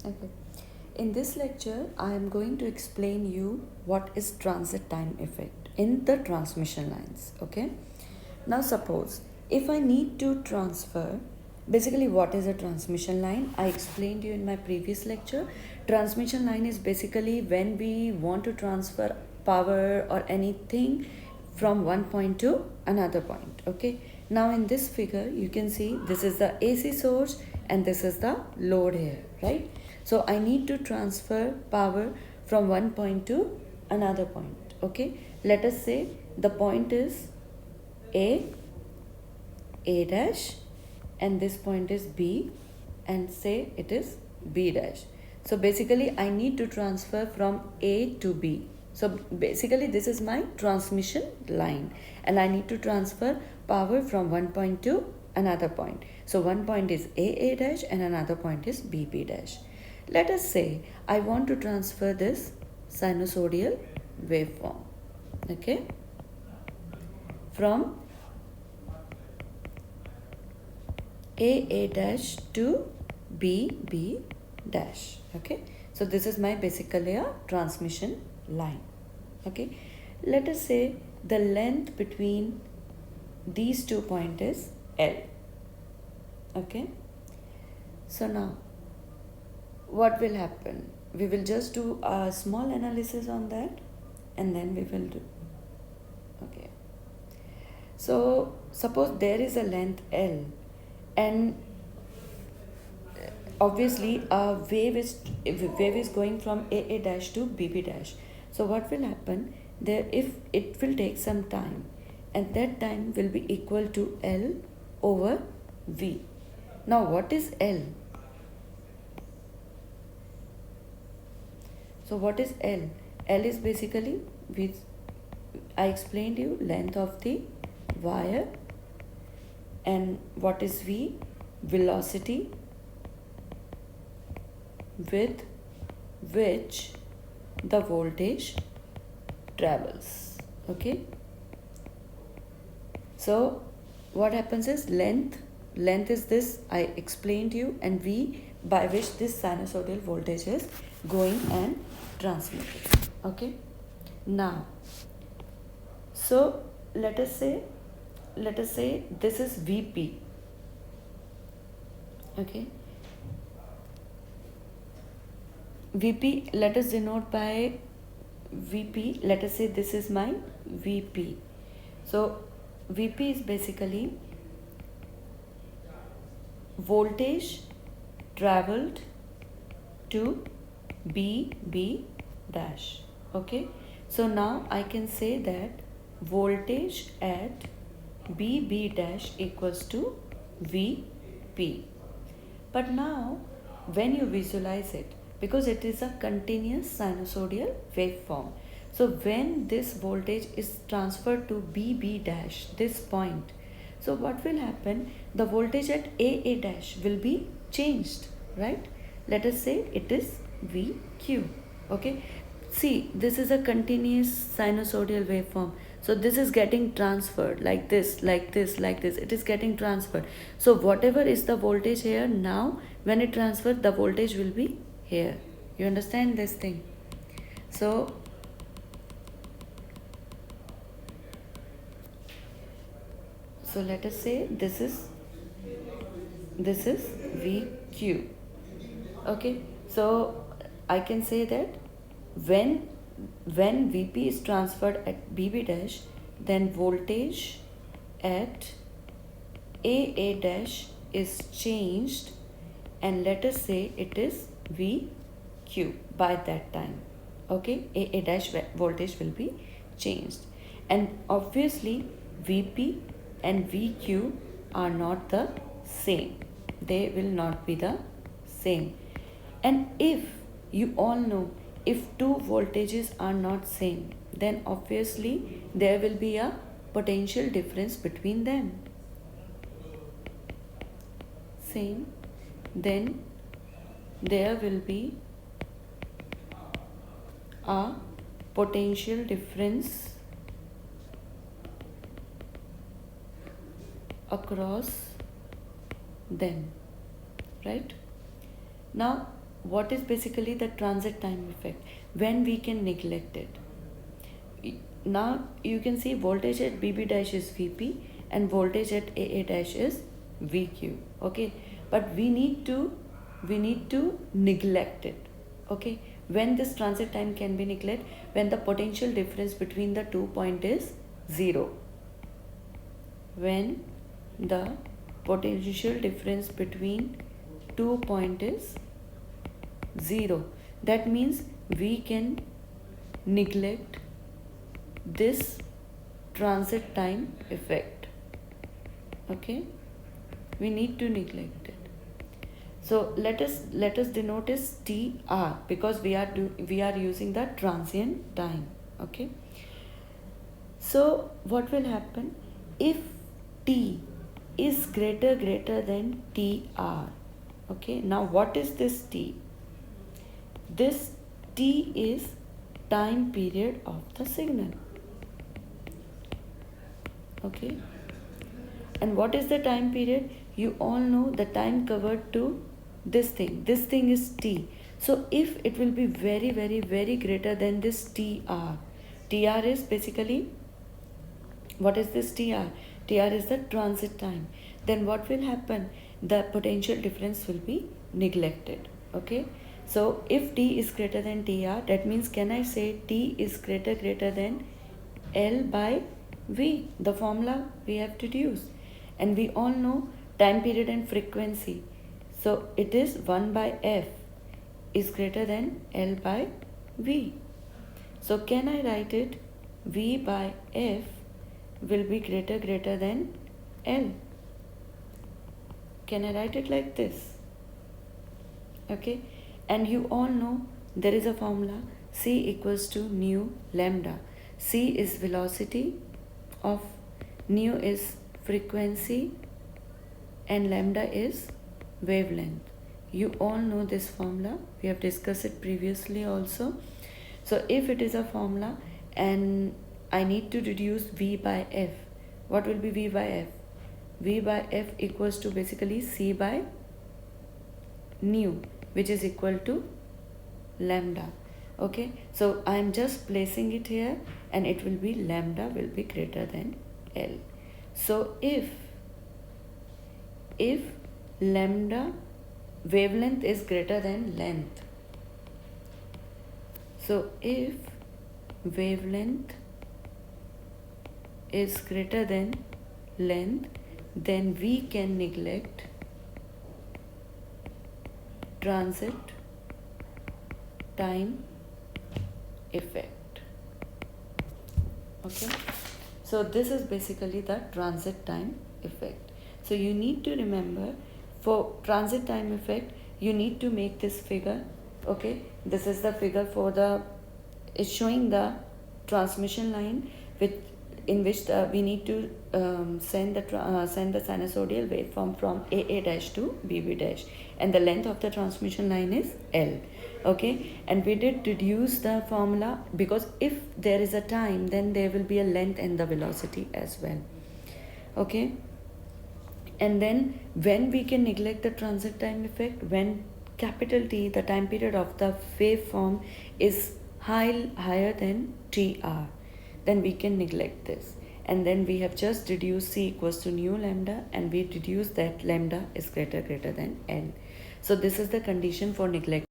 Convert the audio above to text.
Okay. In this lecture, I am going to explain you what is transit time effect in the transmission lines. Okay. Now suppose if I need to transfer, basically what is a transmission line? I explained you in my previous lecture. Transmission line is basically when we want to transfer power or anything from one point to another point. Okay. Now in this figure, you can see this is the AC source and this is the load here, right? So I need to transfer power from one point to another point. Okay. Let us say the point is A dash, and this point is B, and say it is B dash. So basically I need to transfer from A to B. So basically this is my transmission line and I need to transfer power from one point to another point. So one point is A dash and another point is B dash. Let us say I want to transfer this sinusoidal waveform, okay, from A dash to B dash. Okay, so this is my basically a transmission line. Okay, let us say the length between these 2 points is L. Okay, so now what will happen? We will just do a small analysis on that and then we will do. Okay, so suppose there is a length L and obviously a wave is going from A dash to B dash. So what will happen there? If it will take some time, and that time will be equal to L over V. Now what is L? So what is L? L is basically, I explained you, length of the wire. And what is V? Velocity with which the voltage travels. Okay. So what happens is length is this, I explained you, and V by which this sinusoidal voltage is going and transmitted. Okay. Now, so let us say this is Vp. Okay, Vp, let us denote by Vp. Let us say this is my Vp. So Vp is basically voltage traveled to B dash. Okay, so now I can say that voltage at B dash equals to Vp. But now when you visualize it, because it is a continuous sinusoidal waveform, so when this voltage is transferred to B dash, this point, so what will happen? The voltage at A dash will be changed, right? Let us say it is VQ. Okay, see, this is a continuous sinusoidal waveform. So this is getting transferred like this, like this, like this. It is getting transferred. So whatever is the voltage here, now when it transferred, the voltage will be here. You understand this thing? So let us say this is VQ. Okay, so I can say that when Vp is transferred at B dash, then voltage at A dash is changed, and let us say it is VQ by that time. Okay, A dash voltage will be changed, and obviously Vp and VQ are not the same. They will not be the same. And if you all know, if two voltages are not same, then obviously there will be a potential difference between them. Same, then there will be a potential difference across them, right? Now what is basically the transit time effect, when we can neglect it. Now you can see voltage at BB dash is VP and voltage at AA dash is VQ. Okay, but we need to neglect it. Okay, when this transit time can be neglected, when the potential difference between the 2 point is 0. When the potential difference between 2 point is 0, that means we can neglect this transit time effect. Okay, we need to neglect it. So let us denote as TR, because we are using the transient time. Okay, so what will happen if T is greater than TR? Okay, now what is this T? This T is time period of the signal. Okay, and what is the time period? You all know the time covered to this thing is T. So if it will be very greater than this TR is basically, what is this TR? TR is the transit time. Then what will happen? The potential difference will be neglected. Okay, so if T is greater than TR, that means, can I say T is greater than L by V, the formula we have deduced. And we all know time period and frequency. So it is 1 by F is greater than L by V. So can I write it? V by F will be greater than L. Can I write it like this? Okay, and you all know there is a formula, C equals to nu lambda. C is velocity of, nu is frequency, and lambda is wavelength. You all know this formula, we have discussed it previously also. So if it is a formula and I need to deduce V by F, what will be V by F? V by F equals to basically C by nu, which is equal to lambda. Okay, so I am just placing it here, and it will be lambda will be greater than L. So if lambda, wavelength is greater than length, so if wavelength is greater than length, then we can neglect transit time effect. Okay, so this is basically the transit time effect. So you need to remember, for transit time effect, you need to make this figure. Okay, this is the figure for the, it's showing the transmission line in which we need to send the sinusoidal waveform from AA dash to BB dash, and the length of the transmission line is L. Okay, and we did deduce the formula, because if there is a time, then there will be a length and the velocity as well. Okay, and then when we can neglect the transit time effect, when capital T, the time period of the waveform, is higher than TR, then we can neglect this. And then we have just deduced C equals to nu lambda, and we deduce that lambda is greater than L. So this is the condition for neglecting